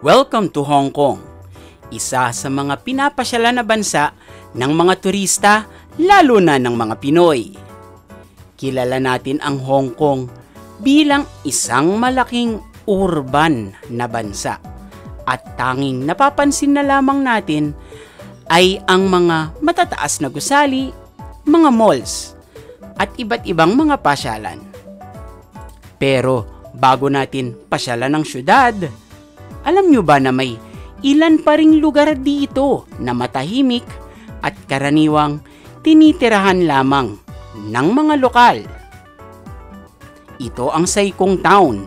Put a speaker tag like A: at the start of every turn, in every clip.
A: Welcome to Hong Kong, isa sa mga pinapasyalan na bansa ng mga turista, lalo na ng mga Pinoy. Kilala natin ang Hong Kong bilang isang malaking urban na bansa at tanging napapansin na lamang natin ay ang mga matataas na gusali, mga malls at iba't ibang mga pasyalan. Pero bago natin pasyalan ng syudad, alam nyo ba na may ilan pa ring lugar dito na matahimik at karaniwang tinitirahan lamang ng mga lokal? Ito ang Sai Kung Town,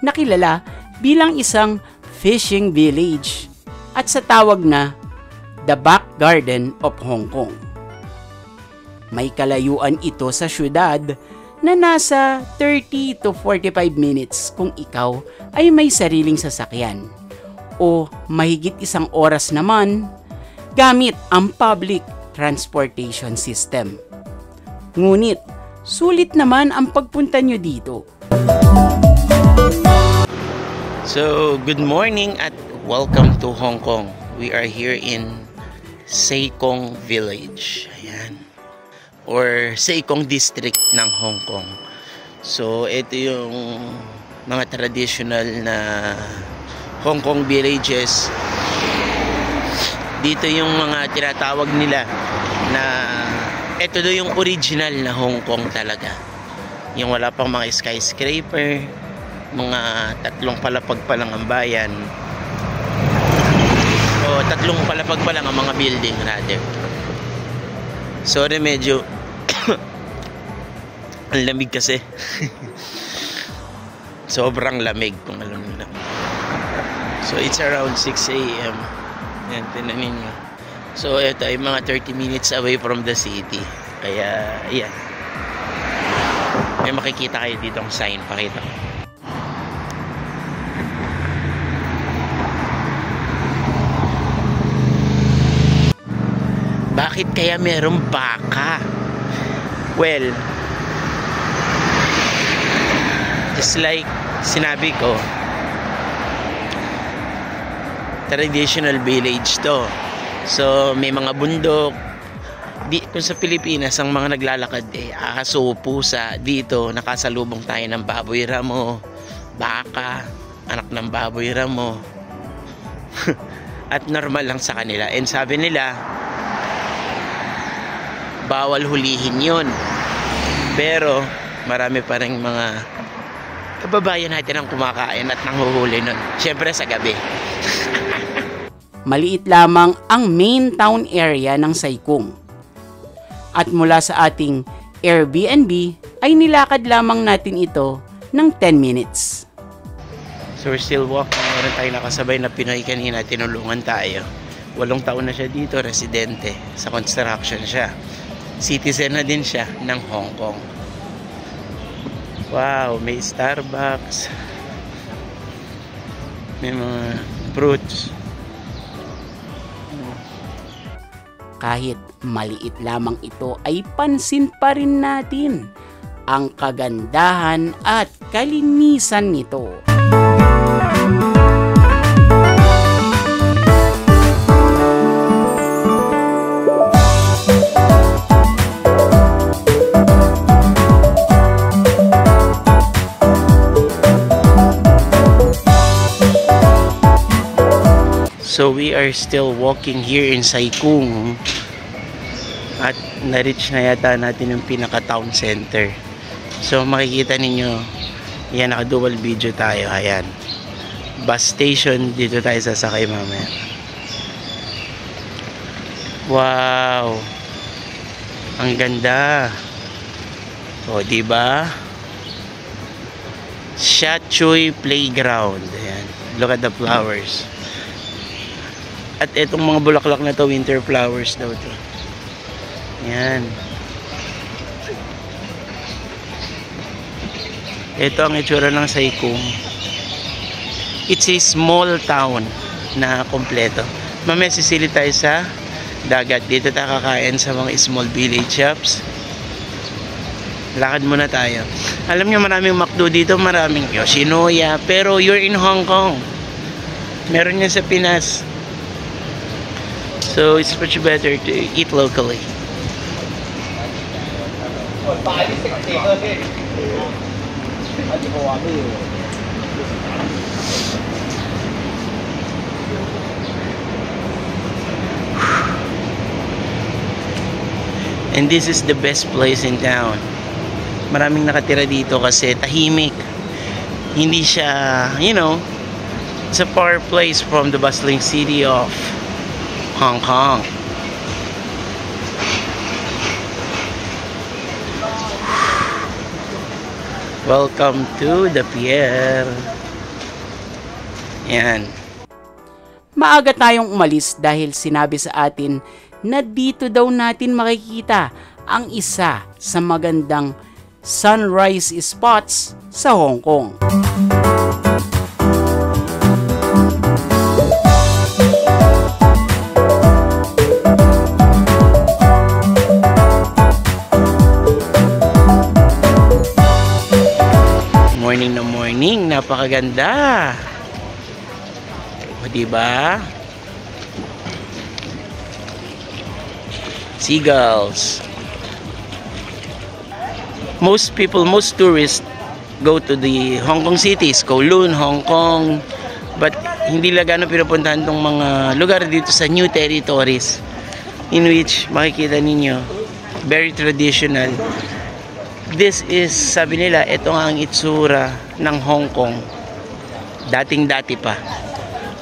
A: na kilala bilang isang fishing village at sa tawag na The Back Garden of Hong Kong. May kalayuan ito sa syudad na nasa 30 to 45 minutes kung ikaw ay may sariling sasakyan, o mahigit isang oras naman gamit ang public transportation system. Ngunit, sulit naman ang pagpunta nyo dito.
B: So, good morning at welcome to Hong Kong. We are here in Sai Kung Village. Ayan. Or Sai Kung District ng Hong Kong. So, ito yung mga traditional na Hong Kong villages. Dito yung mga tinatawag nila na ito do yung original na Hong Kong talaga. Yung wala pang mga skyscraper, mga tatlong palapag pa lang ang bayan. O tatlong palapag pa lang ang mga building rather. Sorry, medyo ang lamig kasi. Sobrang lamig kung alam nyo lang. So it's around 6 a.m. Yan, tinan ninyo. So ito ay mga 30 minutes away from the city. Kaya yan. May makikita kayo dito ang sign. Pakita ko. Bakit kaya merong baka? Well, just like sinabi ko, traditional village to. So may mga bundok. Kung sa Pilipinas ang mga naglalakad aso, pusa, dito nakasalubong tayo ng baboy ramo, baka, anak ng baboy ramo. At normal lang sa kanila. And sabi nila, bawal hulihin yun. Pero marami pa rin mga kababayan natin ang kumakain at nanghuhuli nun. Siyempre sa gabi.
A: Maliit lamang ang main town area ng Sai Kung. At mula sa ating Airbnb ay nilakad lamang natin ito ng 10 minutes.
B: So we're still walking. Meron tayong nakasabay na Pinoy kanina, tinulungan tayo. 8 taon na siya dito, residente. Sa construction siya. Citizen na din siya ng Hong Kong. Wow, may Starbucks. May mga fruits.
A: Kahit maliit lamang ito ay pansin pa rin natin ang kagandahan at kalinisan nito.
B: So we are still walking here in Sai Kung at na-reach na yata natin yung pinaka-town center. So makikita ninyo, yan, naka-dual video tayo. Ayan, bus station, dito tayo sasakay mamaya. Wow, ang ganda. O diba, Sha Tsui Playground. Ayan, look at the flowers. At itong mga bulaklak na to, winter flowers daw to. Yan. Ito ang itsura ng Sai Kung. It's a small town na kompleto. Mamaya sisilid tayo sa dagat. Dito tayo kakain sa mga small village shops. Lakad muna tayo. Alam nyo, maraming McDo dito, maraming Yoshinoya. Pero you're in Hong Kong. Meron yan sa Pinas. So it's much better to eat locally. And this is the best place in town. Maraming nakatira dito kasi tahimik. Hindi siya, it's a far place from the bustling city of Hong Kong. Welcome to the pier. Yan.
A: Maaga tayong umalis dahil sinabi sa atin na dito daw natin makikita ang isa sa magandang sunrise spots sa Hong Kong.
B: Morning na morning, napakaganda. O diba? Seagulls. Most tourists go to the Hong Kong cities, Kowloon, Hong Kong, but hindi lang gano'n pinupuntahan tong mga lugar dito sa new territories in which makikita ninyo very traditional. This is, sabi nila, ito nga ang itsura ng Hong Kong dating-dati pa,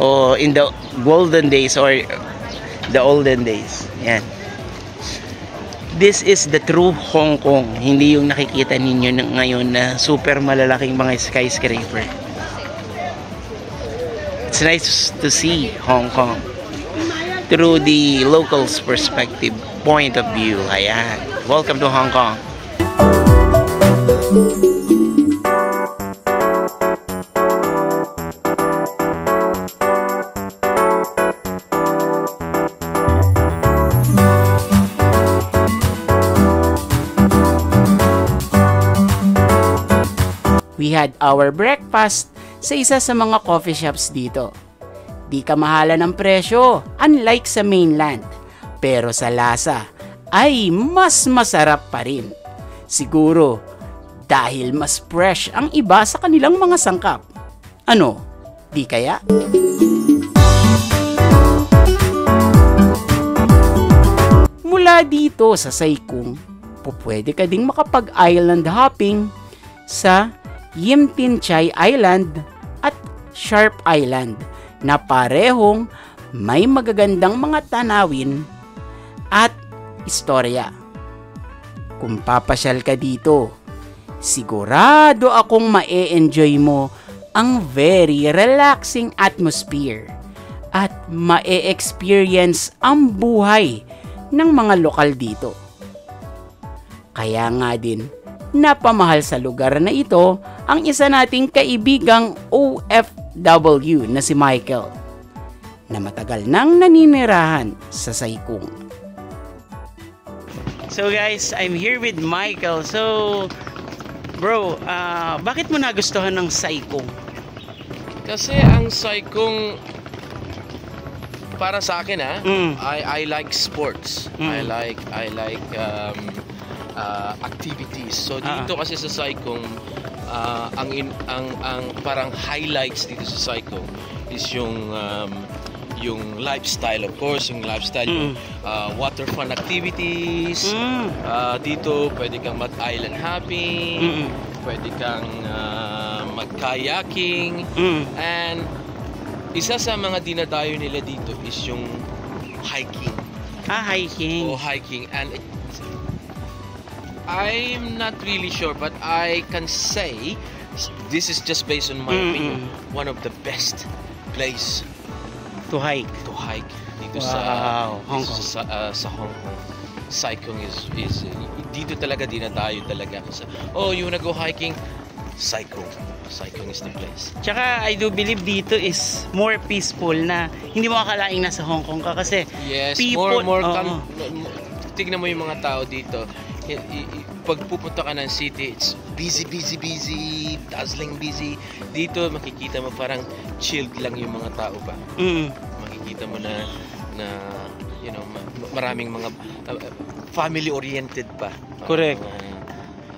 B: o in the golden days or the olden days. Yan. This is the true Hong Kong, hindi yung nakikita ninyo ngayon na super malalaking mga skyscraper. It's nice to see Hong Kong through the locals' perspective, point of view. Ayan. Welcome to Hong Kong.
A: We had our breakfast sa isa sa mga coffee shops dito. Di kamahalan ng presyo, unlike sa mainland. Pero sa lasa ay mas masarap pa rin. Siguro dahil mas fresh ang iba sa kanilang mga sangkap. Ano, di kaya? Mula dito sa Sai Kung, pwede ka ding makapag-island hopping sa Yim Tin Chai Island at Sharp Island na parehong may magagandang mga tanawin at istorya. Kung papasyal ka dito, sigurado akong ma-e-enjoy mo ang very relaxing atmosphere at ma-e-experience ang buhay ng mga lokal dito. Kaya nga din, napamahal sa lugar na ito ang isa nating kaibigang OFW na si Michael, na matagal nang naninirahan sa Sai Kung.
B: So guys, I'm here with Michael. So, bro, bakit mo nagustuhan ng Sai Kung?
C: Kasi ang Sai Kung, para sa akin I like sports. I like activities. So dito kasi sa Sai Kung, ang parang highlights dito sa Sai Kung is yung lifestyle, of course, yung waterfront activities. Dito pwede kang mag-island hopping, pwede kang mag-kayaking, and isa sa mga dinadayo nila dito is yung hiking. Hiking. And I'm not really sure, but I can say this is just based on my opinion, one of the best place
B: to hike
C: dito sa Hong Kong. Sa Hong Kong. Sai Kung is dito talaga dinadayo talaga. You wanna go hiking? Sai Kung is the place.
B: Tsaka I do believe dito is more peaceful, na hindi mo akalaing nasa Hong Kong ka kasi
C: yes,
B: people,
C: more tignan mo yung mga tao dito. pag pupunta ka ng city, it's busy, dazzling busy. Dito makikita mo parang chilled lang yung mga tao pa. Makikita mo na you know, maraming mga family oriented pa.
A: Correct.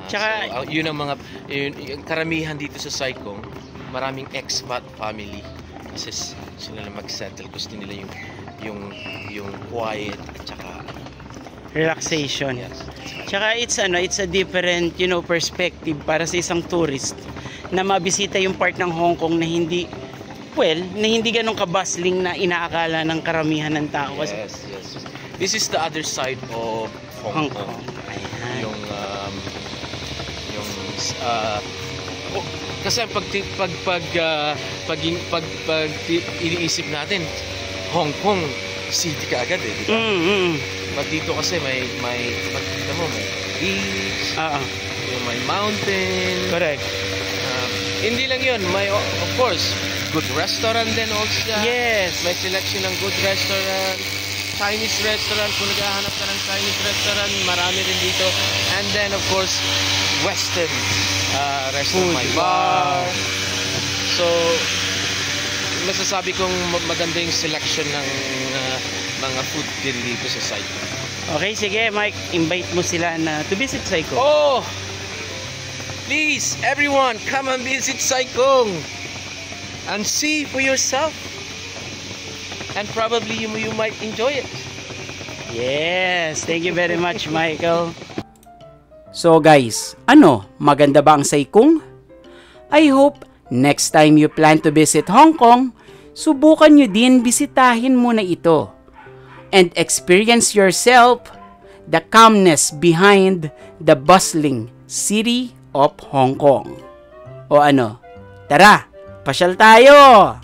C: Tsaka yun ang mga yung karamihan dito sa Saikong, maraming expat family kasi sila na mag-settle, gusto nila yung quiet at tsaka
A: Relaxation.
C: yes.
A: Tsaka it's a different, perspective para sa isang tourist na mabisita yung part ng Hong Kong na hindi ganun ka-bustling na inaakala ng karamihan ng tao.
C: Yes. This is the other side of Hong Kong.
A: Ayan.
C: Kasi pag iniisip natin Hong Kong city ka agad di ba? Pag dito kasi may makikita mo may beach, yung may mountain.
A: Correct.
C: Hindi lang yun, may of course good restaurant din also.
A: Yes.
C: May selection ng good restaurant. Chinese restaurant, kung naghahanap ka ng Chinese restaurant, marami rin dito. And then of course, Western restaurant,
A: Food.
C: may bar. So, masasabi kong maganda yung selection ng mga food din dito sa Saikong.
A: Okay, sige Mike, invite mo sila na to visit Saikong.
C: Oh! Please, everyone, come and visit Saikong and see for yourself. And probably you might enjoy it.
A: Yes, thank you very much, Michael. So guys, maganda ba ang Saikong? I hope next time you plan to visit Hong Kong, subukan nyo din bisitahin muna ito and experience yourself the calmness behind the bustling city of Hong Kong. O tara, pasyal tayo!